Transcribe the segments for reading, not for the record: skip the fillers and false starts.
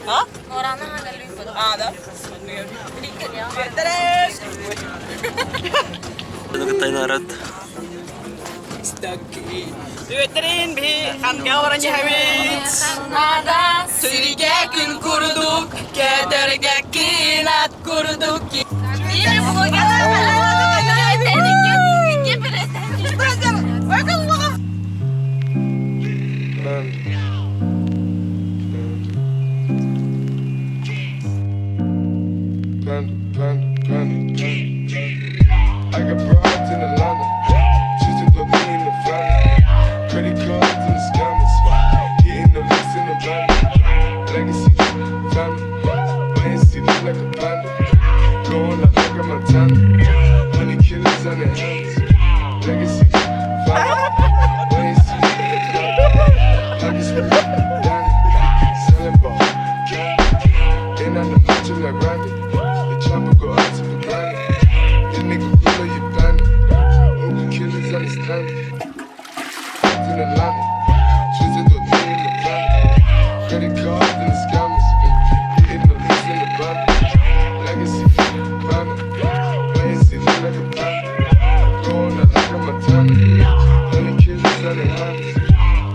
Ha? Ada. Taylarat. Düğetlerin bir kan gavranı havit. Sürüge gün kurduk, kederge kinat kurduk. I got broads in Atlanta, just to throw me in the family. Credit cards and the scammers, hitting the licks in the van. Legacy, family, Wednesday look like a panda. Going like a Montana, honey killers on their hands. Legacy, family, Wednesday, pockets full of Danny, selling ball, candy. Ain't on the macho like Randy, the chopper go out to the granny. Nigga, pull your bandit. Open killers understand it. In Atlanta, twisted the thing in the planet. Credit cards and the scammers. Hitting the leaks in the van. Legacy, family. Legacy, look like a panda. Going out like a Montana. Honey killers on their hands.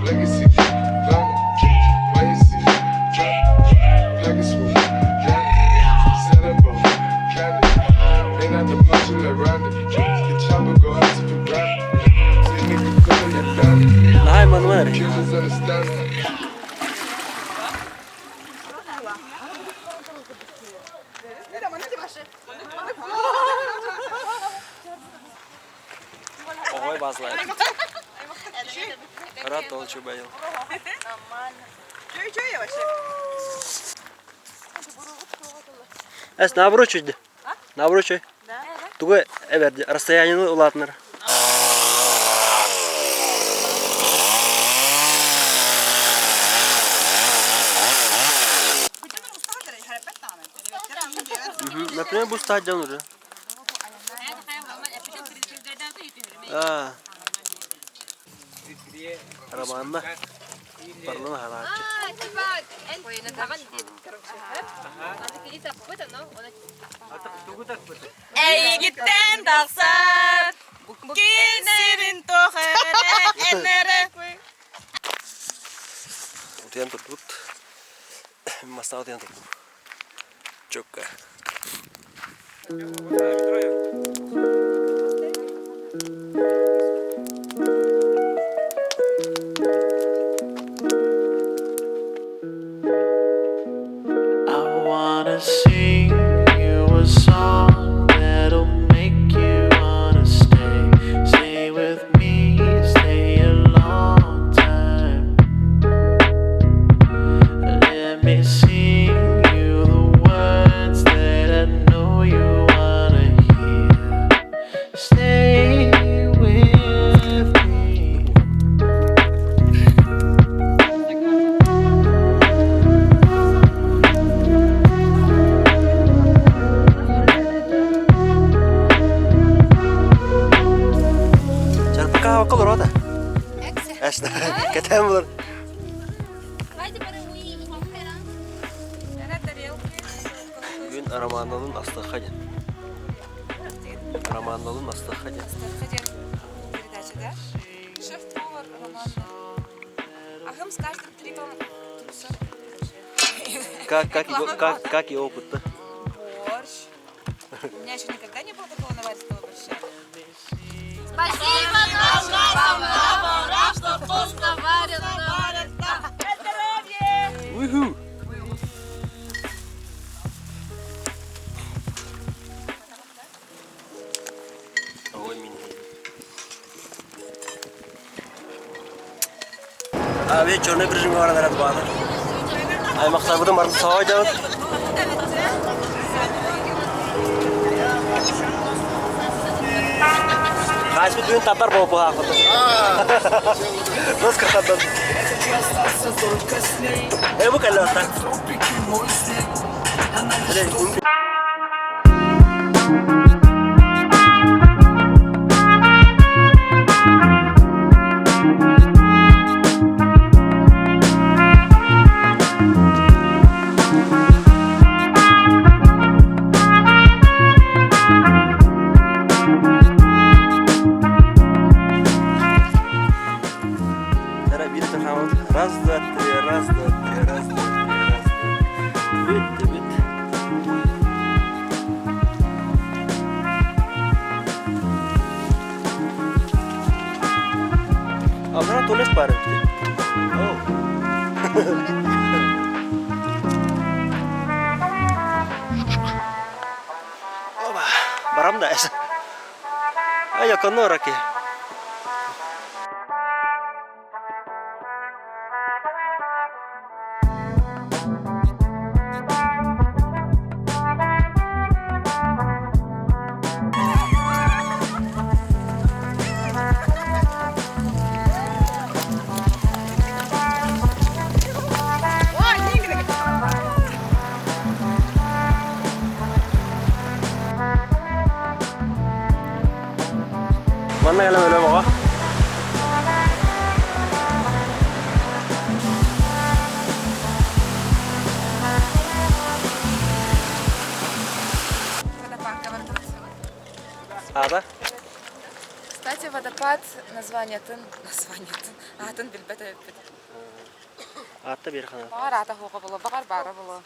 Legacy, family. Legacy, legacy, selling ball, candy. Ain't not the much in the round. The chopper go out to the ground. Say nigga, come in your family. Lahay manuel. Killers understand. Oy bazlay. Rahat ol çubayıl. Çöy yavaş. Es nabrochuydu. Nabrochoy. Тугой эверди расстояние улатнар. Например, bu stadion уже. Романна. Парлон халачы. Ey gitten daksar. Kinerin tohere enere. Utian tutut. Masta utian tutut. Çok. I wanna sing you a song that'll make you wanna stay with me, stay a long time. Let me sing you the words that I know you wanna hear. Stay with me. Çarpıka hava kalır o da. Eşte. Ketem bulur. Bugün Романнанын астахы ден. Романнанын астахы ден. Передача, да? Шеф-повар Романна. Ахым с каждым трипом трусов. Как и опыт-то? Борщ. У меня еще никогда не было такого наваристого борща. Спасибо нашим поварам, что вкусно варят нам. Уху! Ой, мини. Abi çorne bir var da bana. Ay maksadı martı savaşacağım. Kaç bir gün tatar bu hafta. Nasıl kadar? Bu kadar da. шахамат. Раз, два, три, раз, два, три, раз, два, три, раз, два. Bitti, bitti. Abra tulis para bitti. Oh. Oba, baram da es. Ayo kono raki. Mana yang lebih bawah? Ada? Кстати, водопад, название тын, тын билбете. Ada bir kana. Багар ата хуга було, багар бара було.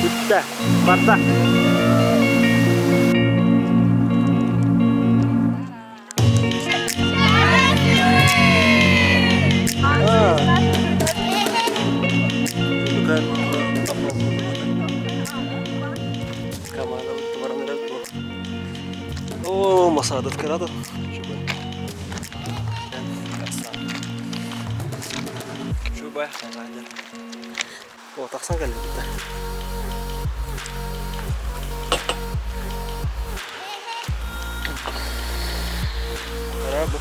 Bitti. Patla. Bukan. Kamera tuvarın nerede bu? Oh, masada tkaradı. Coba. Coba. Oh, taksan kali kita. Bravo.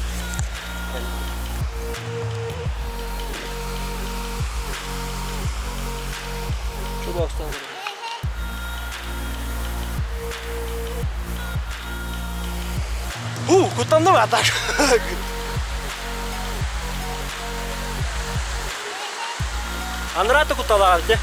Coba ustan. Kutandı mı atak? Andra da kutala abi.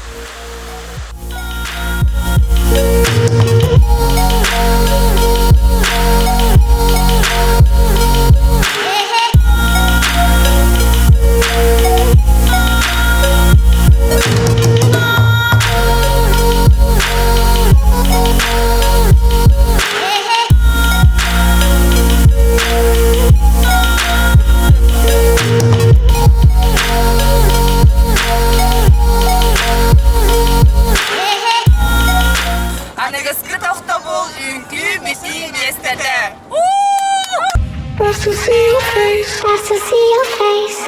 Wants to see your face. Wants to see your face.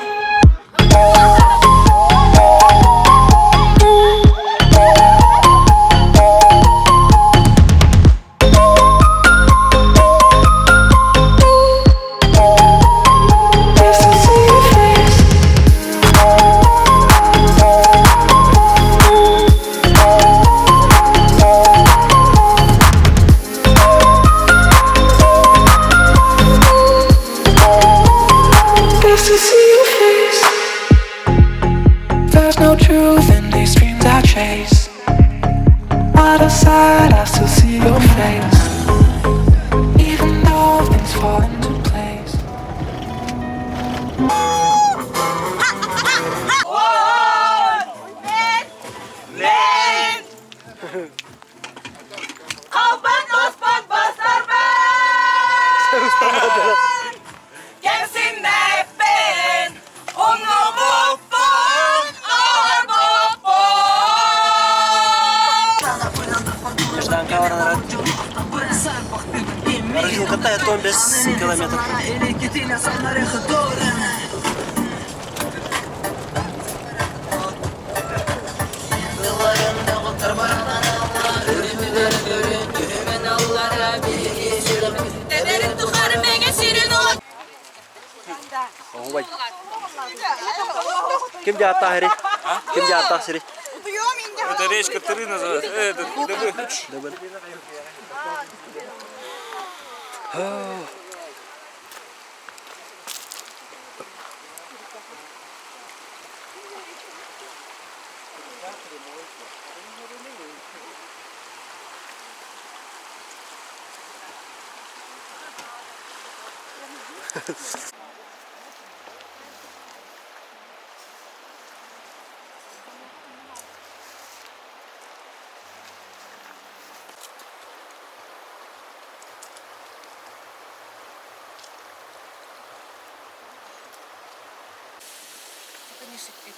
To see your face. There's no truth in these dreams I chase. Out of sight, I still see your face. Even though things fall into place. Катает он без километров. Kim jatah ini? Kim jatah sini? Это речка Тыры называется. Это ДБ. Не шипит.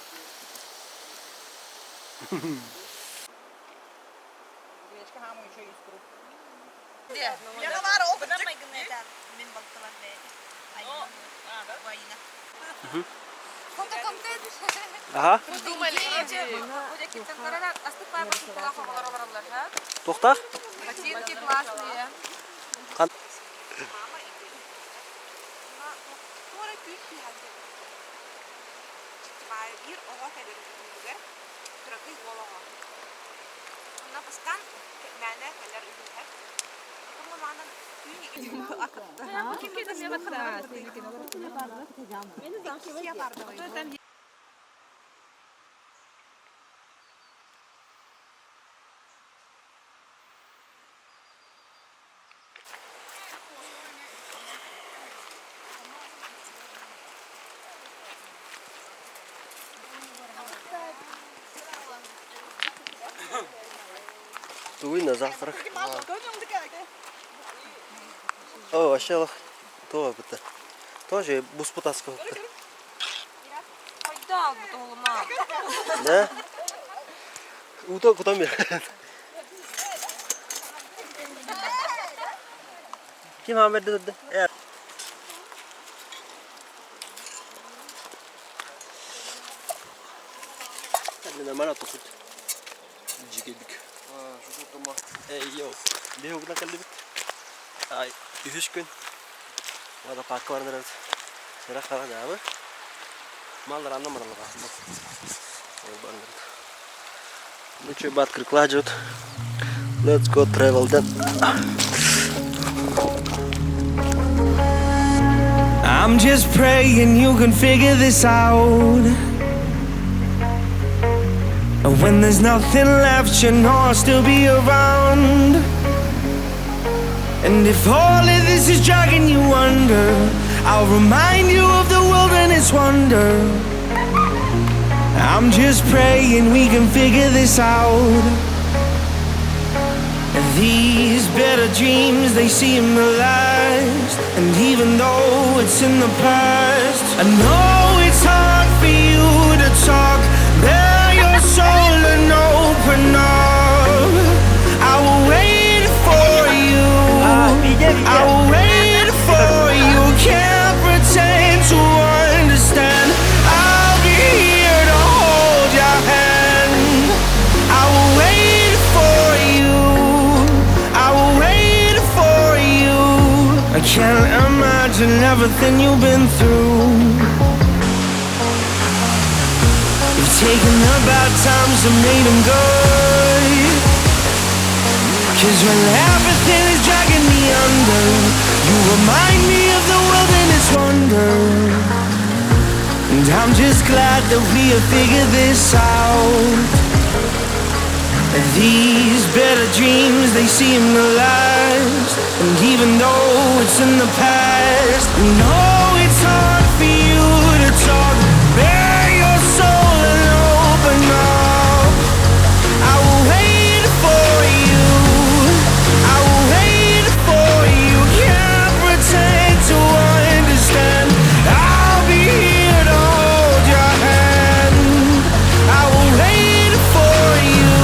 Aha. To'xta. Ботинки классные. Doe na завтрак. Oh, вообще, то это. Тоже буспутаска. Да, мама. Да? Уто куда мир? Kim Ahmet dedi? Eğer. Kendine mana tokut. Jigedik. Şu tutma. Yo. Ne oldu kalbim? Ay, 3 gün. Vada park vardı. Sıra kalan abi. Mallar anlamadılar aslında. Ну что, бат кладет. Let's go travel then. I'm just praying you can figure this out. When there's nothing left, you know I'll still be around. And if all of this is dragging you under, I'll remind you of the wilderness wonder. I'm just praying we can figure this out. These better dreams, they seem to last. And even though it's in the past, I know it's hard for you to talk. Bare your soul and open up. I will wait for you. I will wait for you. Can't pretend to understand. I'll be here to hold your hand. I will wait for you. I will wait for you. I can't imagine everything you've been through. You've taken the bad times and made them good. 'Cause when everything is dragging me under, you remind me of the wilderness wonder. And I'm just glad that we have figured this out. These better dreams, they seem to last. And even though it's in the past, I know it's hard for you to talk. Bare your soul and open up. I will wait for you. I will wait for you. Can't pretend to understand. I'll be here to hold your hand. I will wait for you.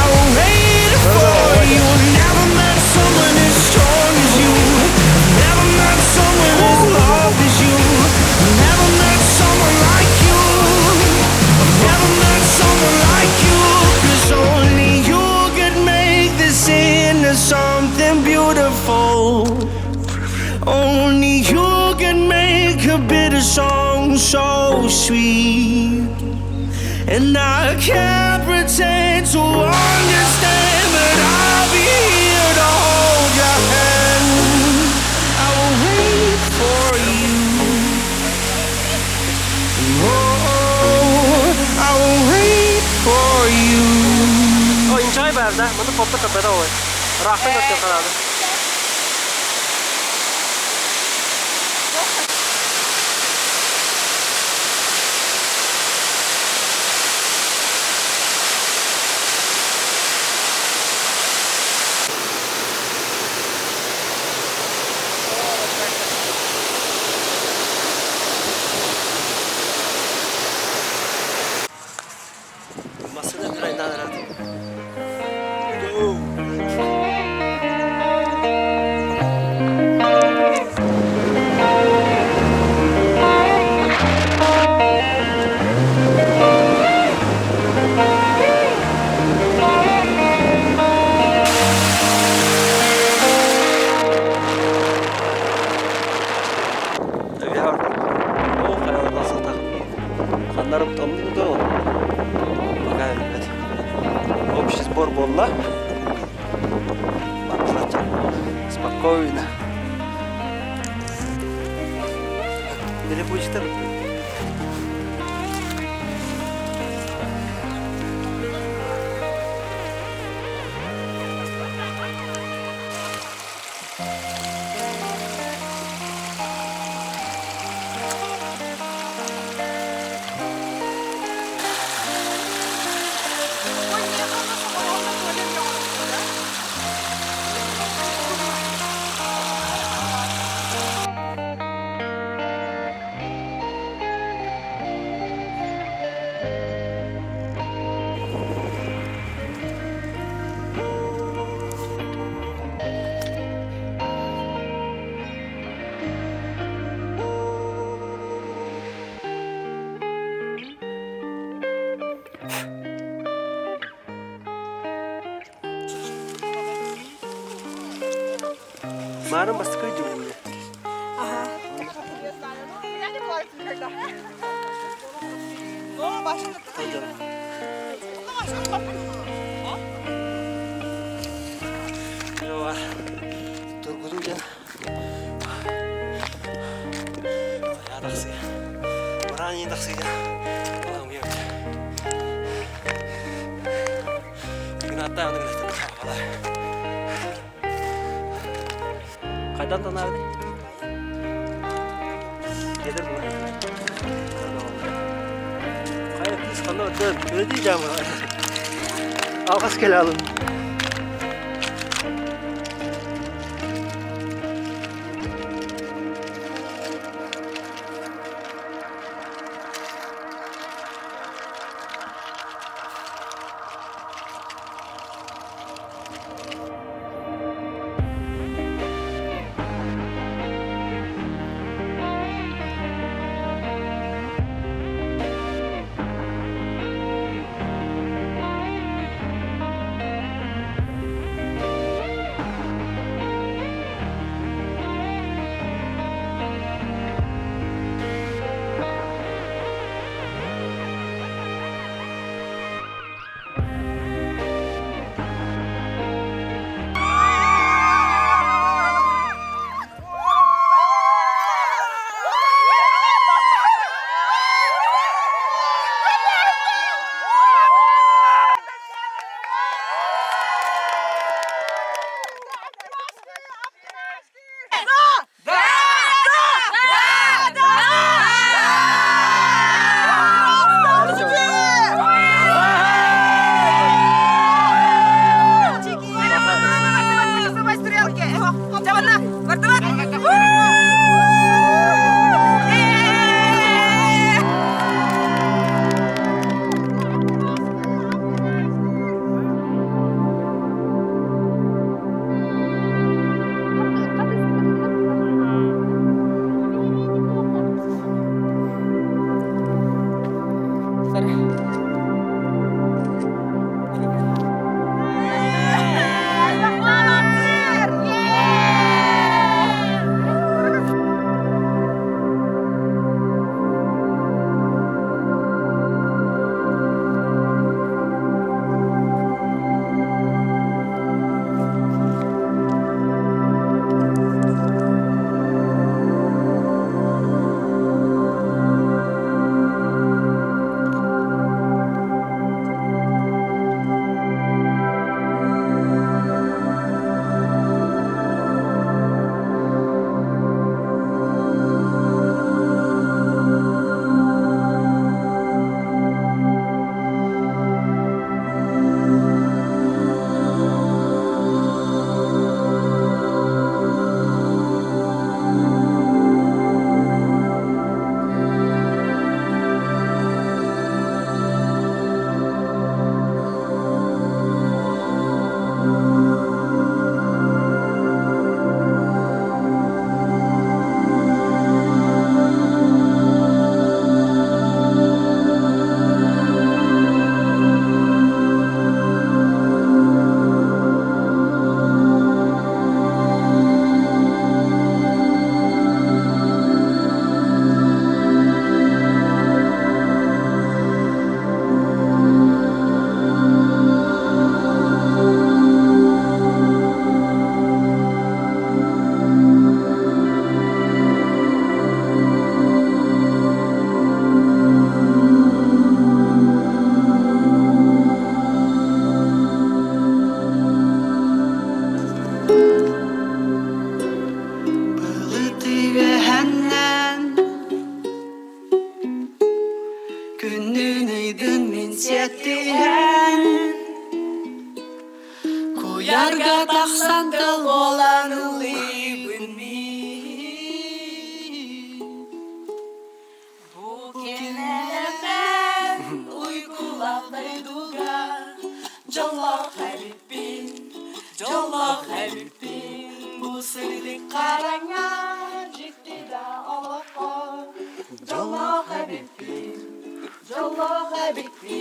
I will wait for you. Never met someone as strong as you. Never met someone and beautiful. Only you can make a bitter song so sweet. And I can't pretend to understand, but I'll be here to hold your hand. I will wait for you. Oh, I will wait for you. Oh, enjoy berda. Mana foto kapeda hoy. Rahat करते हो खराब. Masada bir aydan herhalde. Хандарым томду да. Пока ребят. Общий сбор болла. Спокойно. Или будет там? Marın baskı ediyor şimdi. Ne var? Durgunca. Ya taksi. Baran yine taksi ya. Allah'ım ya. Bugün hatta onu gösterdim. Kaydan da nerede? Gelir mi? Kayıp biz kanı ötür. Öyle diyeceğim bana. Alkas kele alın.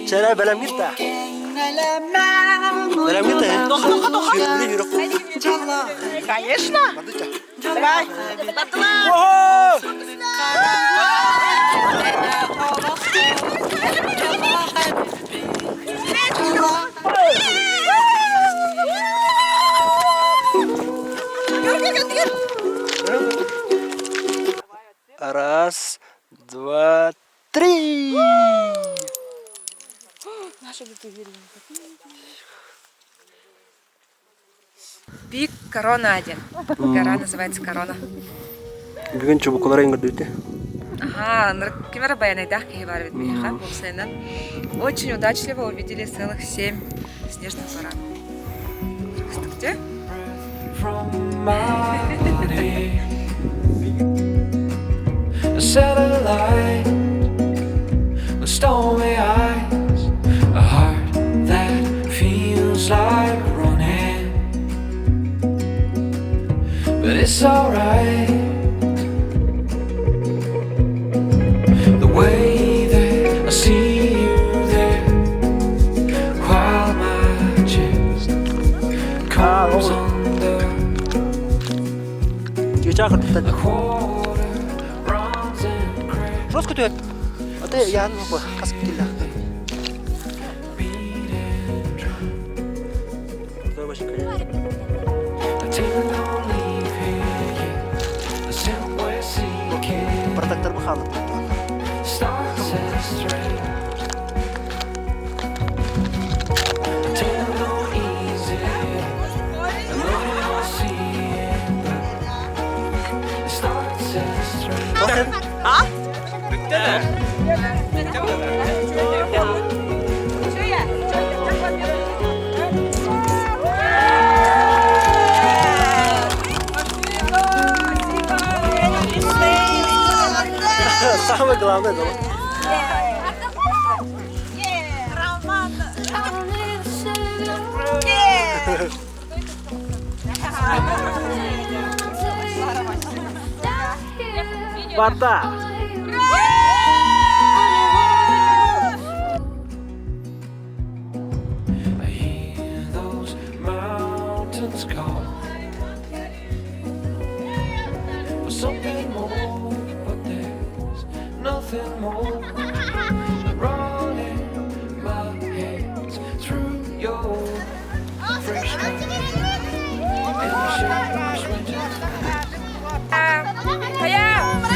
Cara balam kita. Balam kita ya. Конечно. Давай. Раз, два, три. Пик Корона 1. Гора называется Корона. Бүгін чубукалар енгірді өте. Ага, камера баянайдах кейбар бит. Очень удачливо увидели целых 7 снежных баранов. Здравствуйте. A satellite with stormy eyes, a heart that feels like running, but it's alright. The way that I see you there, while my chest comes under. The water runs and cracks. Просто tuyệt. Ở đây yan mà cắt kila. Tôi mới cái. The team don't leave here yet. The simple seeking Protector bakal. starts as straight. The team don't ease it. I know you don't see it, but it starts as straight. Самое главное дома. Романна. Вода. I hear those mountains call for something more, but there's nothing more than running my hands through your fresh skin and the shapes when you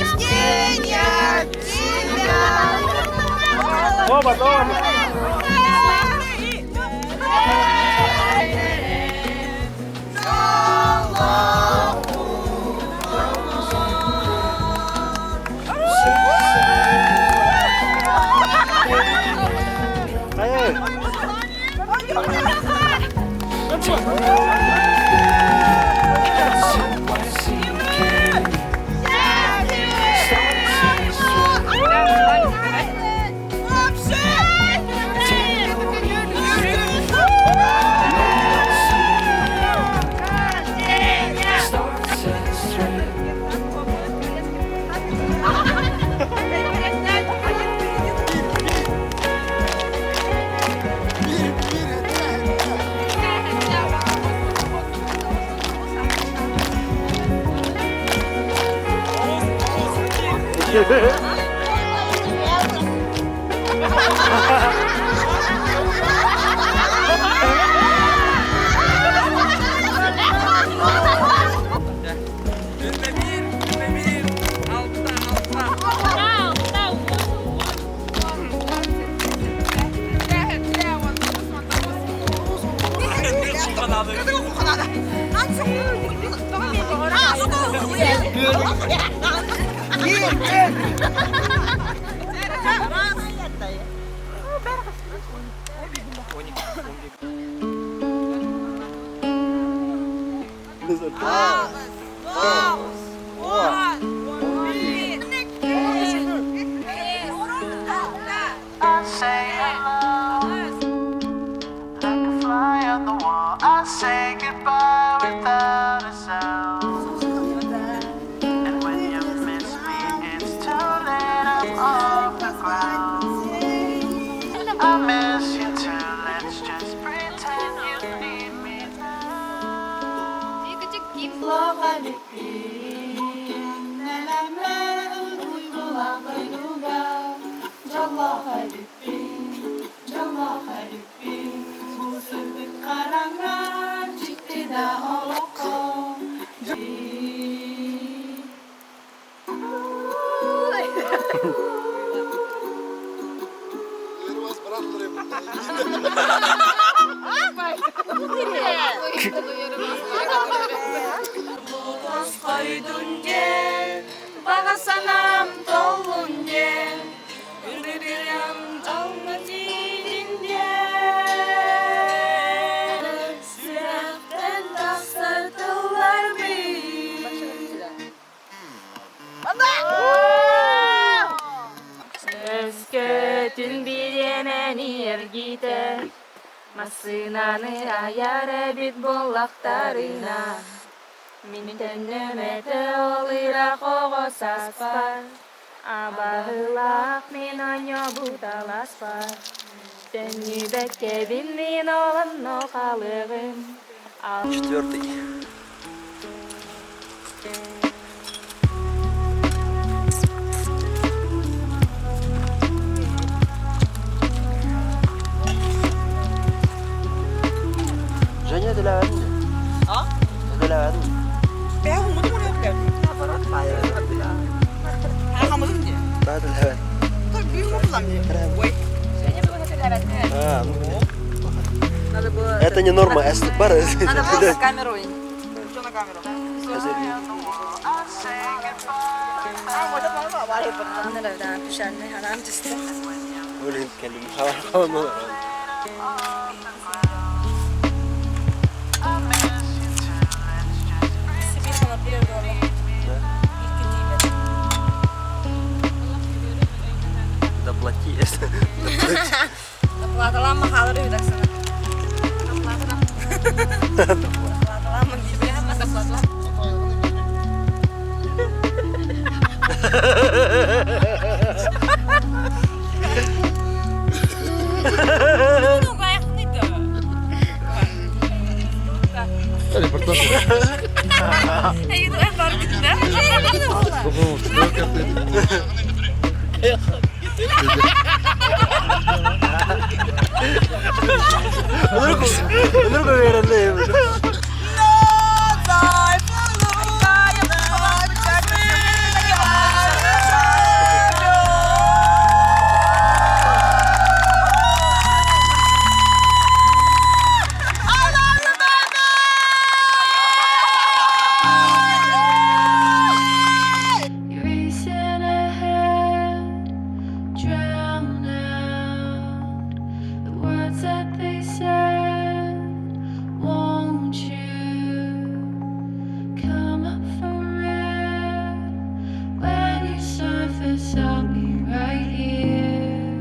Рождения тебя. Оба дома. I say hello, like a fly on the wall. I say goodbye without a sound. Bana sanam dolunca Gülürüm canlı dilince Sürekten taksırdılar beni Özgötün bilemeni ergide Masınanı ayara bit bollaktarına Min tönnemete olira kogo saspar Abahılak min anyo butalaspar Tönübet kebin min olan no kalığım Четвертый. Женя, ты лаван? А? Ты лаван? Ben bunu mu yapıyorum? Arkamızı mı diye? Да, ты лаван. Tabii büyük mü kullanmıyor? Oy. А, это не норма, а бар. Надо было камеру. Что на камеру? Nereden pişerli haram cüste. Блин, кэллим. Хавал. Доплати, если. Доплаталам махалır ödersin. Доплаталам mı gibi ama doplatalam. Ну, кайфлıydı. Ey, en var gitti. Menurut gue keren deh. Racing ahead, drown out the words that they said. Won't you come up for air? When you surface, I'll be right here.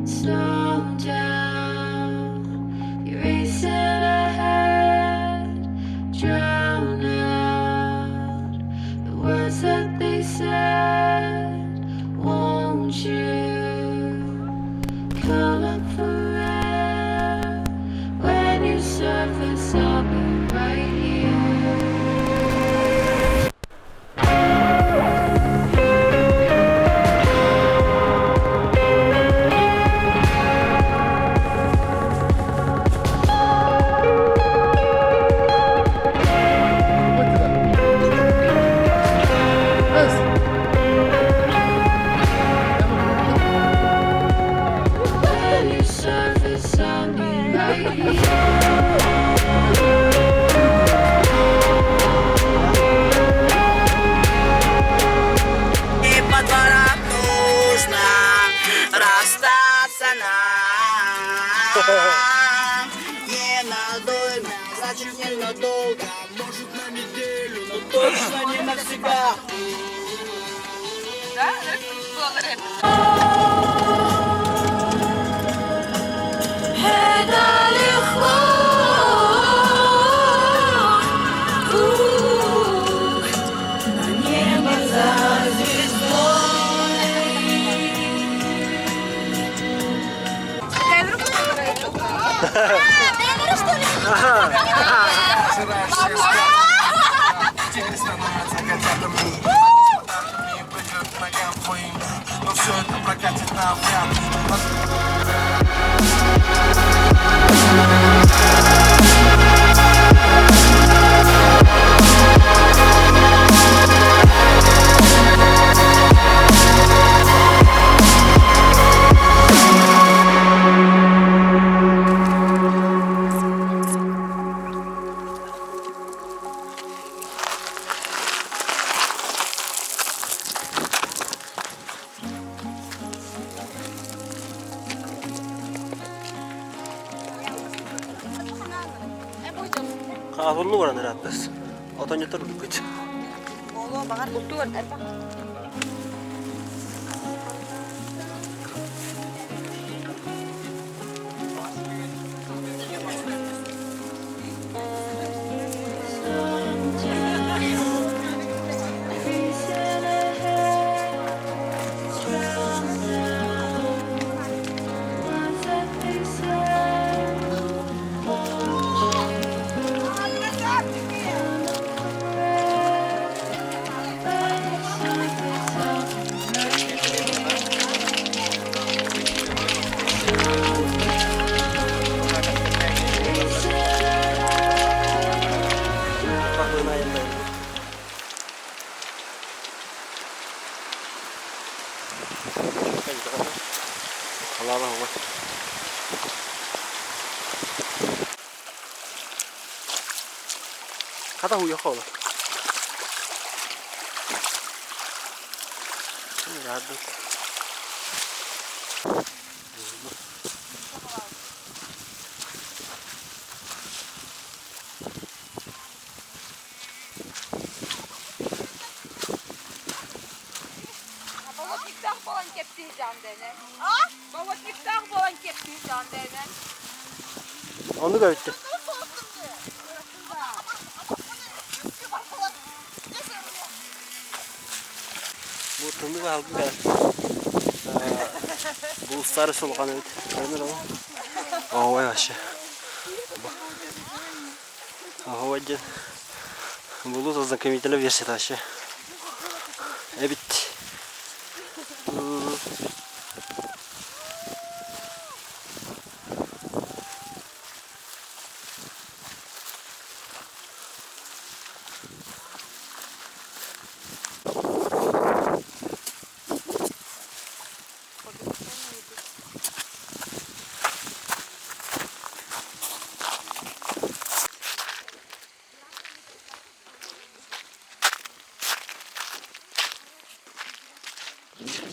Slow down, you're racing ahead, drown out the words that they said. Won't you come up for air? When you surface, I'll be right here. When you surface, I'll be right here. И по дворам нужно расстаться нам. Ненадолго, значит ненадолго. Может на неделю, но точно не навсегда. Да? Благодарю. Это легко. На небо за звездой. Камеру Торғынны баран раттас. Отан етер үлгіт. Оло бағар бұлты бар, әрпа. Халала хуба. Хата хуя хола. Рады. Bolotnik'ten falan keptiği candene. Bolotnik'ten falan keptiği candene. Onu da bitti. Bu tındık aldım ben. Bu ustara solgan evet. Görünür ama. Havaya aşağı. Havaya. Bulut o знакомителя версия aşağı. Evet.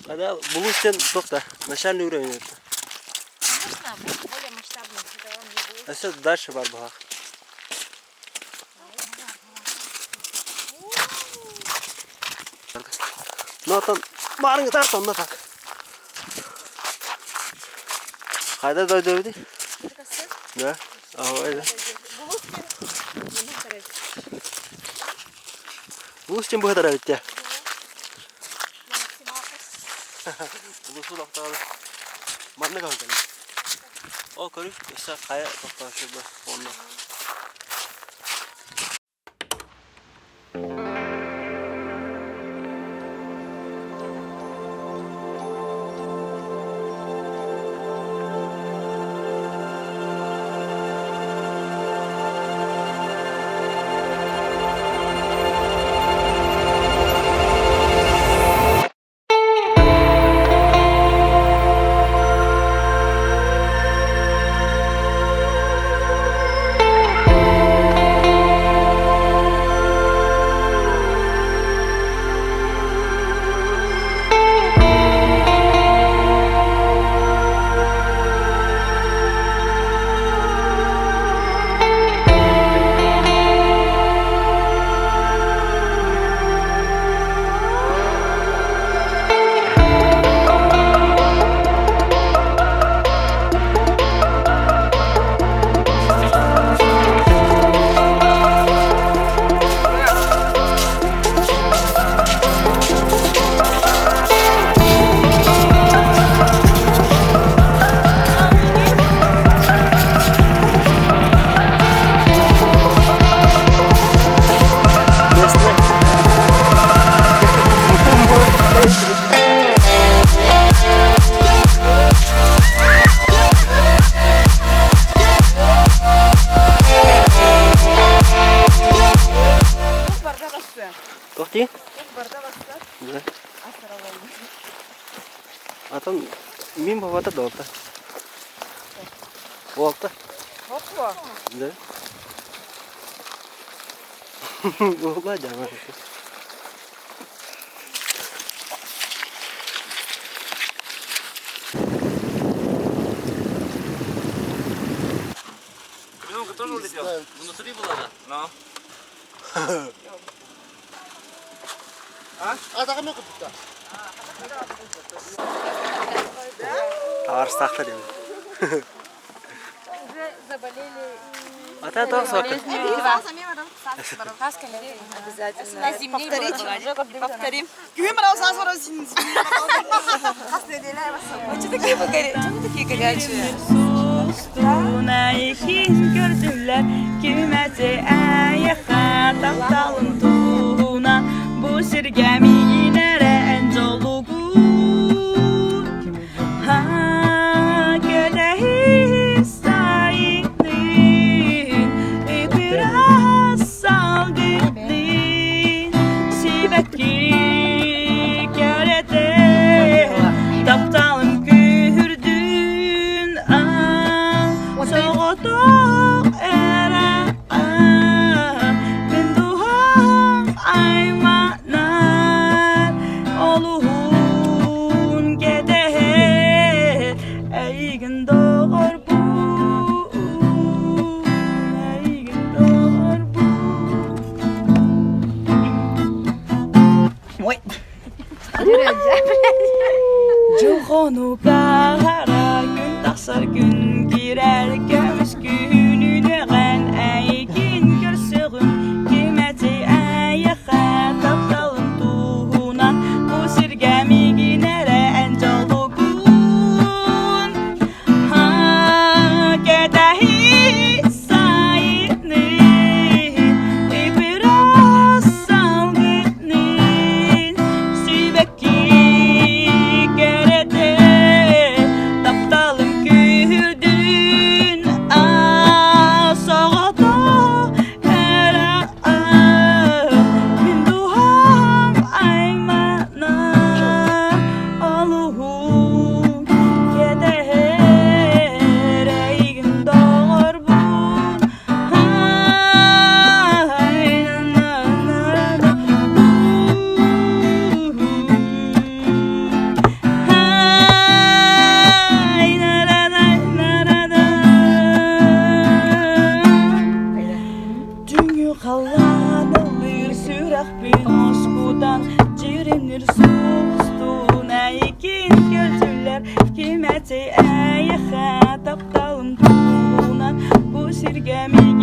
Когда булустен токта, начальный уровень это. Можно более масштабно, когда он не будет. А все дальше барбах. Ну там барың тартам на так. Қайда дойды? Да. Ой. Булустен бұға тарап етті. Buluşu laftağı manne kaldı. O körük ise kaya laftağı şurada onunla. Tohti? Да. А там мимо вода долта. Волта. Опа. Да. Володя, может. Тоже улетел? Bunu sürüyor bunlara. No. Арстахтар юм. Заболели. А та да сок. Обязательно. Повторим. Кем разговор зин. Очень такие горячие. Sustuna ikin gördüler Kimesi ayağa taptalın tuğuna Bu sirgemi inere en zolugun Ha gödehi sayidin biraz salgıdin Sibeki görete taptalın kürdün Soğutuk era Binduham aymanar Oluhun gedehe Eygin doğur bu Eygin doğur bu Cuhunu kahara gün taksar gün girer Gömüş gününü gen eygin görsüğün Kimeti ayağa taptalın tuğuna Bu sirgemi ginere en çolugun Ha gedehi sayını biraz salgının Sibeki gerede taptalım kürdün Soğudu era Binduham aymana Aluhun gedeher Eygin doğur bun Dünya kalanılır sürak bin oskudan Cirinir sustun eykin gözüller Kimeti ayağa taptalım tuğunan Bu sirgemi